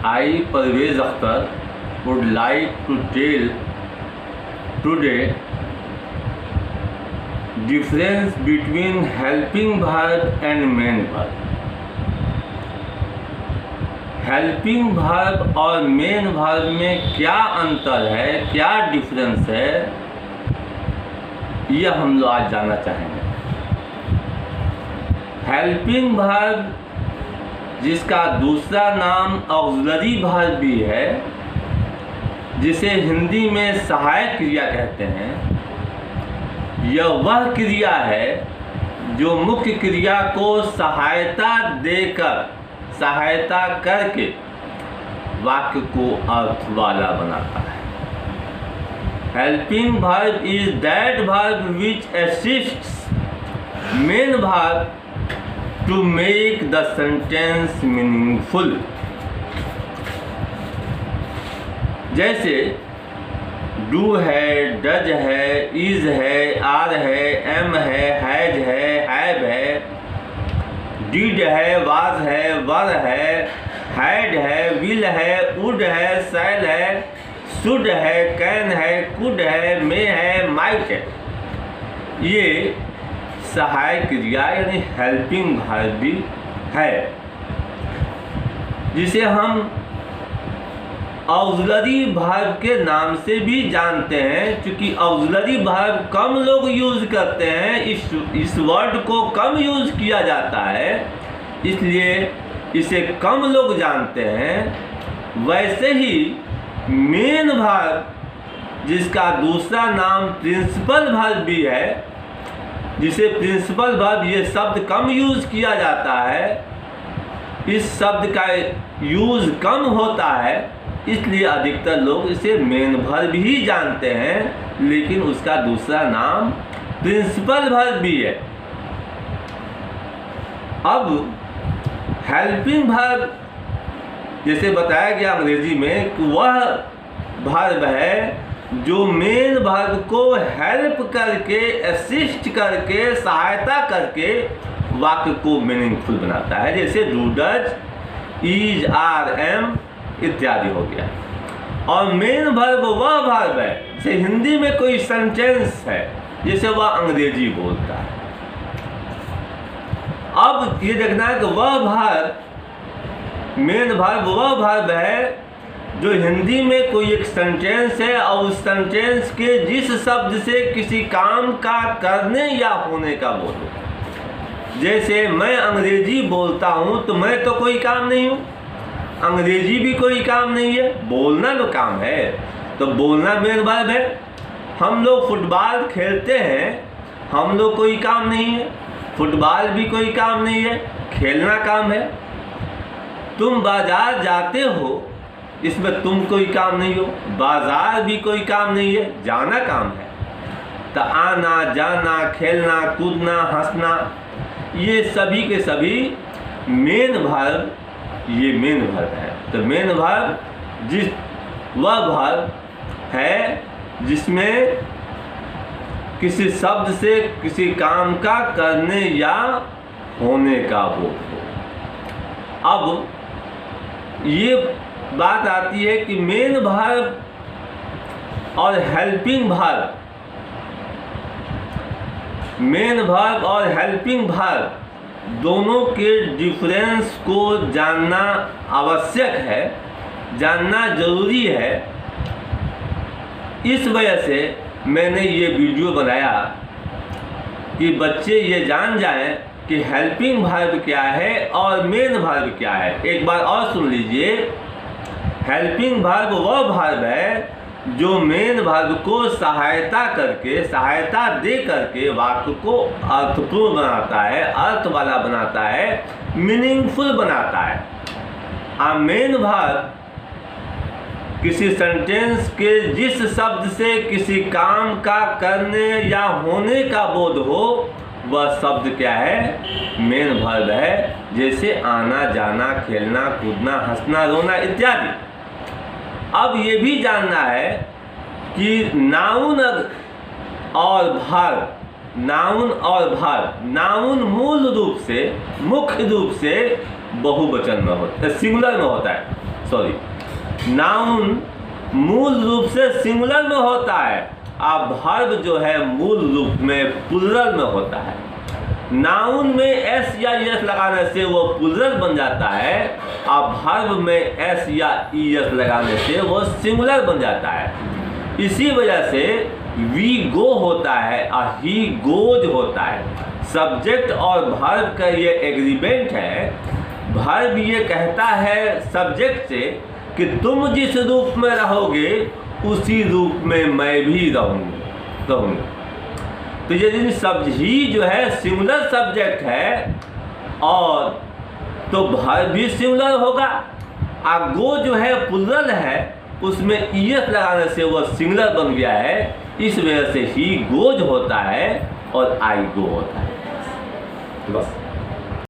I, Parvez Akhtar, would like to tell today difference between helping verb and main verb. Helping verb और main verb में क्या अंतर है, क्या difference है, यह हम लोग आज जानना चाहेंगे। हेल्पिंग वर्ब, जिसका दूसरा नाम ऑक्सिलरी वर्ब भी है, जिसे हिंदी में सहायक क्रिया कहते हैं, यह वह क्रिया है जो मुख्य क्रिया को सहायता देकर, सहायता करके वाक्य को अर्थ वाला बनाता है। Helping verb is that verb which assists main verb to make the sentence meaningful. जैसे डू है, डज है, इज है, आर है, एम है, हैज है, हैव है, डिड है, वाज है, वर है, हैड है, विल है, वुड है, शैल है, शुड है, कैन है, कुड है, मे है, माइट है। ये सहायक क्रिया यानी हेल्पिंग वर्ब भी है, जिसे हम ऑक्सिलरी वर्ब के नाम से भी जानते हैं। क्योंकि ऑक्सिलरी वर्ब कम लोग यूज़ करते हैं, इस वर्ड को कम यूज़ किया जाता है, इसलिए इसे कम लोग जानते हैं। वैसे ही मेन वर्ब, जिसका दूसरा नाम प्रिंसिपल वर्ब भी है, जिसे प्रिंसिपल वर्ब ये शब्द कम यूज़ किया जाता है, इस शब्द का यूज़ कम होता है, इसलिए अधिकतर लोग इसे मेन वर्ब ही जानते हैं, लेकिन उसका दूसरा नाम प्रिंसिपल वर्ब भी है। अब हेल्पिंग वर्ब, जैसे बताया गया अंग्रेजी में, कि वह वर्ब है जो मेन वर्ब को हेल्प करके, असिस्ट करके, सहायता करके वाक्य को मीनिंगफुल बनाता है। जैसे do, does, is, are, am इत्यादि हो गया। और मेन वर्ब वह वर्ब है, जैसे हिंदी में कोई सेंटेंस है, जैसे वह अंग्रेजी बोलता है। अब ये देखना है कि वह वर्ब, मेन वर्ब वह वर्ब है जो हिंदी में कोई एक सेंटेंस है और उस सेंटेंस के जिस शब्द से किसी काम का करने या होने का बोध हो। जैसे मैं अंग्रेजी बोलता हूँ तो मैं तो कोई काम नहीं हूँ, अंग्रेजी भी कोई काम नहीं है, बोलना तो काम है, तो बोलना मेन वर्ब है। हम लोग फुटबॉल खेलते हैं, हम लोग कोई काम नहीं है, फुटबॉल भी कोई काम नहीं है, खेलना काम है। तुम बाजार जाते हो, इसमें तुम कोई काम नहीं हो, बाजार भी कोई काम नहीं है, जाना काम है। तो आना, जाना, खेलना, कूदना, हंसना, ये सभी के सभी मेन वर्ब, ये मेन वर्ब है। तो मेन वर्ब वह वर्ब है जिसमें किसी शब्द से किसी काम का करने या होने का बोध हो। अब ये बात आती है कि मेन वर्ब और हेल्पिंग वर्ब, मेन वर्ब और हेल्पिंग वर्ब दोनों के डिफरेंस को जानना आवश्यक है, जानना जरूरी है। इस वजह से मैंने ये वीडियो बनाया कि बच्चे ये जान जाएं कि हेल्पिंग वर्ब क्या है और मेन वर्ब क्या है। एक बार और सुन लीजिए, हेल्पिंग वर्ब वह वर्ब है जो मेन वर्ब को सहायता करके, सहायता दे करके वाक्य को अर्थपूर्ण बनाता है, अर्थ वाला बनाता है, मीनिंगफुल बनाता है। आ मेन वर्ब किसी सेंटेंस के जिस शब्द से किसी काम का करने या होने का बोध हो, वह शब्द क्या है? मेन वर्ब है। जैसे आना, जाना, खेलना, कूदना, हंसना, रोना इत्यादि। अब ये भी जानना है कि नाउन और वर्ब, नाउन और वर्ब, नाउन मूल रूप से, मुख्य रूप से बहुवचन में होता है, सिंगुलर में होता है। नाउन मूल रूप से सिंगुलर में होता है, अब वर्ब जो है मूल रूप में प्लूरल में होता है। नाउन में एस या एस लगाने से वो प्लूरल बन जाता है, अब वर्ब में एस या ईएस लगाने से वो सिंगुलर बन जाता है। इसी वजह से वी गो होता है और ही गोज होता है। सब्जेक्ट और वर्ब का ये एग्रीमेंट है। वर्ब ये कहता है सब्जेक्ट से कि तुम जिस रूप में रहोगे उसी रूप में मैं भी रहूँगी। तो ये ही जो है सिंगुलर सब्जेक्ट है और तो वर्ब भी सिंगुलर होगा। और गो जो है प्लूरल है, उसमें ईएस लगाने से वो सिंगुलर बन गया है। इस वजह से ही गोज होता है और आई गो होता है। बस।